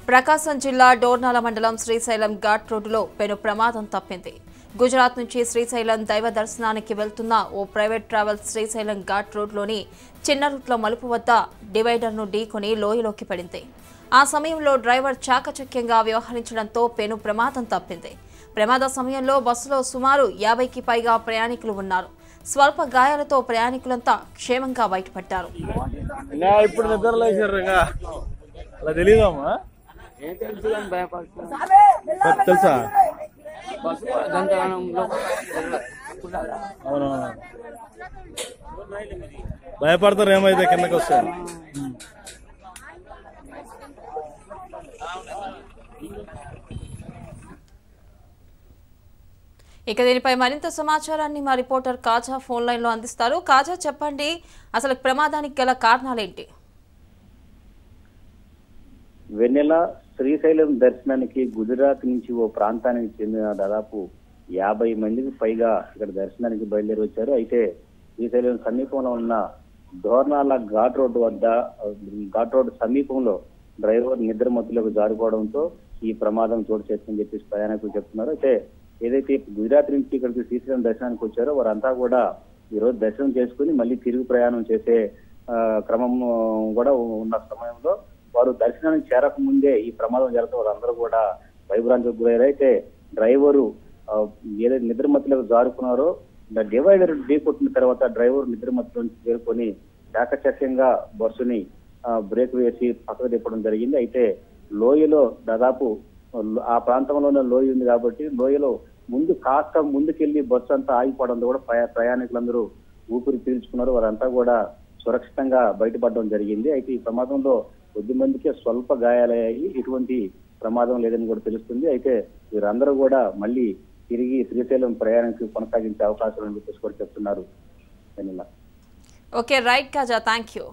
ప్రకాశం జిల్లా డోర్నాల మండలం శ్రీశైలం ఘాట్ రోడ్డులో పెను ప్రమాదం తప్పింది. గుజరాత్ నుంచి శ్రీశైలం దైవ దర్శనానికి వెళ్తున్న ఓ ప్రైవేట్ ట్రావెల్స్ శ్రీశైలం ఘాట్ రోడ్లోని చిన్న రూట్ల మలుపు వద్ద డివైడర్ను ఢీకొని లోయలోకి పడింది. ఆ సమయంలో డ్రైవర్ చాకచక్యంగా వ్యవహరించడంతో పెను ప్రమాదం తప్పింది. ప్రమాద సమయంలో బస్సులో సుమారు 50కి పైగా ప్రయాణికులు ఉన్నారు. స్వల్ప గాయాలతో ప్రయాణికులంతా క్షేమంగా బయటపడ్డారు. తెలుసా భయపడతారు ఏమైతే కిందకి వస్తే. ఇక దీనిపై మరింత సమాచారాన్ని మా రిపోర్టర్ కాజా ఫోన్ లైన్ లో అందిస్తారు. కాజా, చెప్పండి, అసలు ప్రమాదానికి గల కారణాలేంటి? వెన్నెల శ్రీశైలం దర్శనానికి గుజరాత్ నుంచి ఓ ప్రాంతానికి చెందిన దాదాపు 50 మందికి పైగా ఇక్కడ దర్శనానికి బయలుదేరి వచ్చారు. అయితే శ్రీశైలం సమీపంలో ఉన్న దోర్నాల ఘాట్ రోడ్డు సమీపంలో డ్రైవర్ నిద్రమత్తులకు జారుకోవడంతో ఈ ప్రమాదం చోటు చేసుకుని చెప్పేసి ప్రయాణికులు చెప్తున్నారు. అయితే ఏదైతే గుజరాత్ నుంచి ఇక్కడికి శ్రీశైలం దర్శనానికి వచ్చారో వారంతా కూడా ఈ రోజు దర్శనం చేసుకుని మళ్ళీ తిరుగు ప్రయాణం చేసే క్రమం కూడా ఉన్న సమయంలో వారు దర్శనానికి చేరక ముందే ఈ ప్రమాదం జరగడం వారందరూ కూడా భయభ్రాంతికి గురయ్యారు. అయితే డ్రైవరు ఏదైతే నిద్రమత్తులకు జారుకున్నారో డివైడర్ ఢీకొట్టిన తర్వాత డ్రైవర్ నిద్రమత్తుల నుంచి చేరుకొని చాకచక్యంగా బస్సుని బ్రేక్ వేసి పక్కకు తిప్పడం జరిగింది. అయితే లోయలో దాదాపు ఆ ప్రాంతంలోనే లోయ ఉంది కాబట్టి లోయలో కాస్త ముందుకెళ్లి బస్సు అంతా ఆగిపోవడంతో కూడా ప్రయాణికులందరూ ఊపిరి పీల్చుకున్నారు. వారంతా కూడా సురక్షితంగా బయటపడడం జరిగింది. అయితే ఈ ప్రమాదంలో 10 మందికి స్వల్ప గాయాలయ్యాయి. ఇటువంటి ప్రమాదం లేదని కూడా తెలుస్తుంది. అయితే వీరందరూ కూడా మళ్ళీ తిరిగి శ్రీశైలం ప్రయాణానికి కొనసాగించే అవకాశం అని చెప్పేసి కూడా చెప్తున్నారు. ఓకే, రైట్ కాజా, థ్యాంక్ యూ.